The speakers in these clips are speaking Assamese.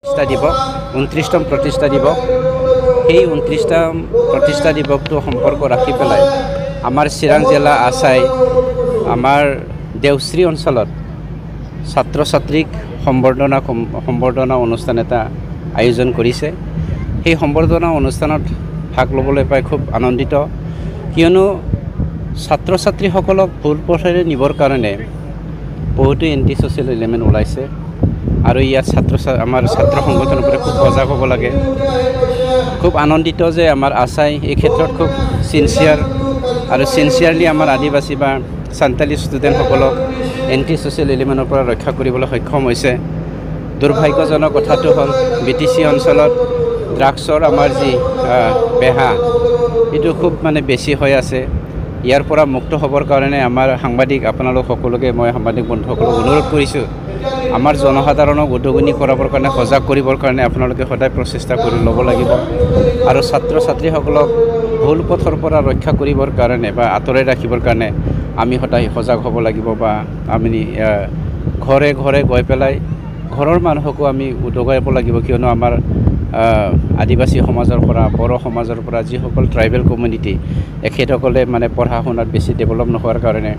প্ৰতিষ্ঠা দিৱস 29তম প্ৰতিষ্ঠা দিৱস সেই 29তম প্ৰতিষ্ঠা দিৱসটো সম্পৰ্ক ৰাখি পেলাই আমাৰ চিৰাং জিলা আছাই আমাৰ দেওশ্ৰী অঞ্চলত ছাত্ৰ ছাত্ৰীক সম্বৰ্ধনা অনুষ্ঠান এটা আয়োজন কৰিছে। সেই সম্বৰ্ধনা অনুষ্ঠানত ভাগ ল'বলৈ পাই খুব আনন্দিত, কিয়নো ছাত্ৰ ছাত্ৰীসকলক ভুল পথেৰে নিবৰ কাৰণে বহুতো এণ্টি ছ'চিয়েল এলিমেণ্ট ওলাইছে আৰু ইয়াত আমাৰ ছাত্ৰ সংগঠনৰ পৰা খুব সজাগ হ'ব লাগে। খুব আনন্দিত যে আমাৰ আছাই এই ক্ষেত্ৰত খুব চিনচিয়াৰলি আমাৰ আদিবাসী বা সান্তালী ষ্টুডেণ্টসকলক এণ্টি ছ'চিয়েল এলিমেণ্টৰ পৰা ৰক্ষা কৰিবলৈ সক্ষম হৈছে। দুৰ্ভাগ্যজনক কথাটো হ'ল BTC অঞ্চলত ড্ৰাগছৰ আমাৰ যি বেহা এইটো খুব বেছি হৈ আছে। ইয়াৰ পৰা মুক্ত হ'বৰ কাৰণে আমাৰ সাংবাদিক আপোনালোক সকলোকে মই সাংবাদিক বন্ধুসকলক অনুৰোধ কৰিছোঁ, আমাৰ জনসাধাৰণক উদগনি কৰাবৰ কাৰণে সজাগ কৰিবৰ কাৰণে আপোনালোকে সদায় প্ৰচেষ্টা কৰি ল'ব লাগিব আৰু ছাত্ৰ ছাত্ৰীসকলক ভুল পথৰ পৰা ৰক্ষা কৰিবৰ কাৰণে বা আঁতৰাই ৰাখিবৰ কাৰণে আমি সদায় সজাগ হ'ব লাগিব বা আমি ঘৰে ঘৰে গৈ পেলাই ঘৰৰ মানুহকো আমি উদগাব লাগিব, কিয়নো আমাৰ আদিবাসী সমাজৰ পৰা বড়ো সমাজৰ পৰা যিসকল ট্ৰাইবেল কমিউনিটি এখেতসকলে পঢ়া শুনাত বেছি ডেভেলপ নোহোৱাৰ কাৰণে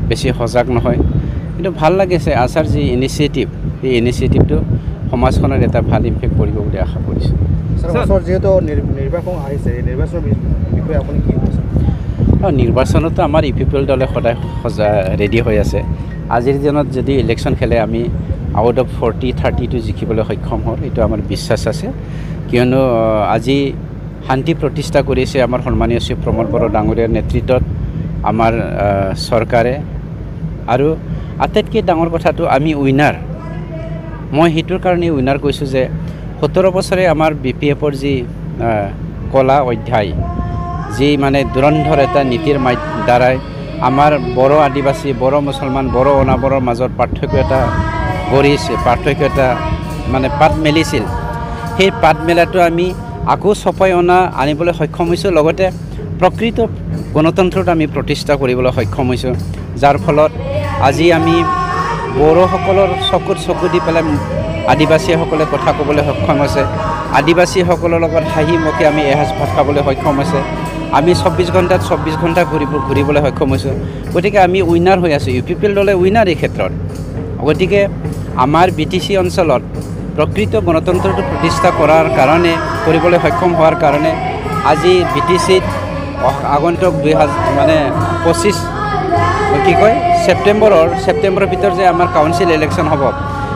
বেছি সজাগ নহয়। কিন্তু ভাল লাগিছে আছাৰ যি ইনিচিয়েটিভ, এই ইনিচিয়েটিভটো সমাজখনত এটা ভাল ইম্পেক্ট কৰিব বুলি আশা কৰিছোঁ। যিহেতু নিৰ্বাচন আহিছে, নিৰ্বাচনৰ বিষয়ে আপুনি কি কৈছে? নিৰ্বাচনতো আমাৰ ইউপিপিএল দলে সদায় ৰেডি হৈ আছে। আজিৰ দিনত যদি ইলেকশ্যন খেলে আমি আউট অফ 40-30টো জিকিবলৈ সক্ষম হ'ল, এইটো আমাৰ বিশ্বাস আছে। কিয়নো আজি শান্তি প্ৰতিষ্ঠা কৰিছে আমাৰ সন্মানীয় শ্ৰী প্ৰমোদ বড়ো ডাঙৰীয়াৰ নেতৃত্বত আমাৰ চৰকাৰে, আৰু আটাইতকৈ ডাঙৰ কথাটো আমি উইনাৰ। মই সেইটোৰ কাৰণে উইনাৰ কৈছোঁ যে 17 বছৰে আমাৰ BPFৰ যি কলা অধ্যায়, যি ধুৰন্ধৰ এটা নীতিৰ দ্বাৰাই আমাৰ বড়ো আদিবাসী, বড়ো মুছলমান, বড়ো অনাবৰৰ মাজত পাৰ্থক্য এটা গঢ়িছে, পাৰ্থক্য এটা পাত মেলিছিল। সেই পাত মেলাটো আমি আকৌ চপাই আনিবলৈ সক্ষম হৈছোঁ, লগতে প্ৰকৃত গণতন্ত্ৰত আমি প্ৰতিষ্ঠা কৰিবলৈ সক্ষম হৈছোঁ, যাৰ ফলত আজি আমি বড়োসকলৰ চকুত চকু দি পেলাই আদিবাসীসকলে কথা ক'বলৈ সক্ষম হৈছে, আদিবাসীসকলৰ লগত হাঁহি মুখে আমি এসাঁজ ভাত খাবলৈ সক্ষম হৈছে, আমি 24 ঘণ্টাত 24 ঘণ্টা ঘূৰিবলৈ সক্ষম হৈছোঁ। গতিকে আমি উইনাৰ হৈ আছোঁ, ইউপিপিএল দলে উইনাৰ এই ক্ষেত্ৰত। গতিকে আমাৰ BTC অঞ্চলত প্ৰকৃত গণতন্ত্ৰটো প্ৰতিষ্ঠা কৰিবলৈ সক্ষম হোৱাৰ কাৰণে আজি BTCত আগন্তুক 2025 ছেপ্টেম্বৰৰ ভিতৰত যে আমাৰ কাউন্সিল ইলেকশ্যন হ'ব,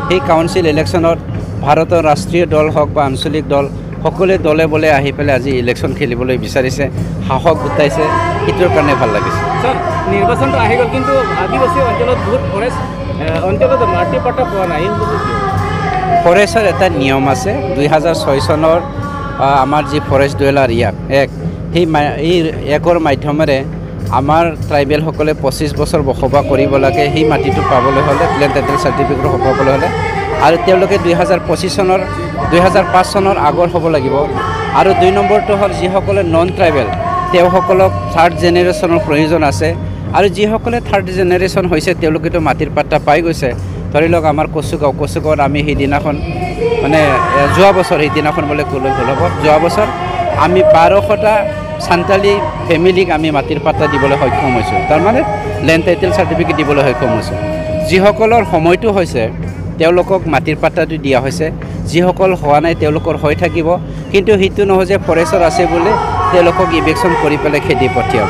সেই কাউন্সিল ইলেকশ্যনত ভাৰতৰ ৰাষ্ট্ৰীয় দল হওক বা আঞ্চলিক দল সকলোৱে দলে বলে আহি পেলাই আজি ইলেকশ্যন খেলিবলৈ বিচাৰিছে, সাহস গোটাইছে, সেইটোৰ কাৰণে ভাল লাগিছে। নিৰ্বাচনটো আহি গ'ল, কিন্তু আদিবাসী অঞ্চলত বহুত ফৰেষ্ট অঞ্চলত মাটি পট্টা পোৱা নাই। ফৰেষ্টৰ এটা নিয়ম আছে, 2006 চনৰ আমাৰ যি ফৰেষ্ট ডুৱেলাৰ সেই একৰ মাধ্যমেৰে আমাৰ ট্ৰাইবেলসকলে 25 বছৰ বসবাস কৰিব লাগে। সেই মাটিটো পাবলৈ হ'লে লেণ্ড টাইটেল চাৰ্টিফিকেট পাবলৈ হ'লে, আৰু তেওঁলোকে 2005 চনৰ আগৰ হ'ব লাগিব। আৰু 2 নম্বৰটো হ'ল যিসকলে নন ট্ৰাইবেল তেওঁসকলক 3rd জেনেৰেশ্যনৰ প্ৰয়োজন আছে, আৰু যিসকলে 3rd জেনেৰেশ্যন হৈছে তেওঁলোকেতো মাটিৰ পাট্টা পাই গৈছে। ধৰি লওক আমাৰ কচুগাঁৱত আমি সেইদিনাখন যোৱা বছৰ সেইদিনাখন বোলে ক'লৈ ভুল হ'ব, যোৱা বছৰ আমি 1200টা সান্তালী ফেমিলিক আমি মাটিৰ পাট্টা দিবলৈ সক্ষম হৈছোঁ, তাৰমানে লেণ্ড টাইটেল চাৰ্টিফিকেট দিবলৈ সক্ষম হৈছোঁ। যিসকলৰ সময়টো হৈছে তেওঁলোকক মাটিৰ পাট্টাটো দিয়া হৈছে, যিসকল হোৱা নাই তেওঁলোকৰ হৈ থাকিব, কিন্তু সেইটো নহয় যে ফৰেষ্টৰ আছে বুলি তেওঁলোকক ইভেকশ্যন কৰি পেলাই খেদি পঠিয়াব।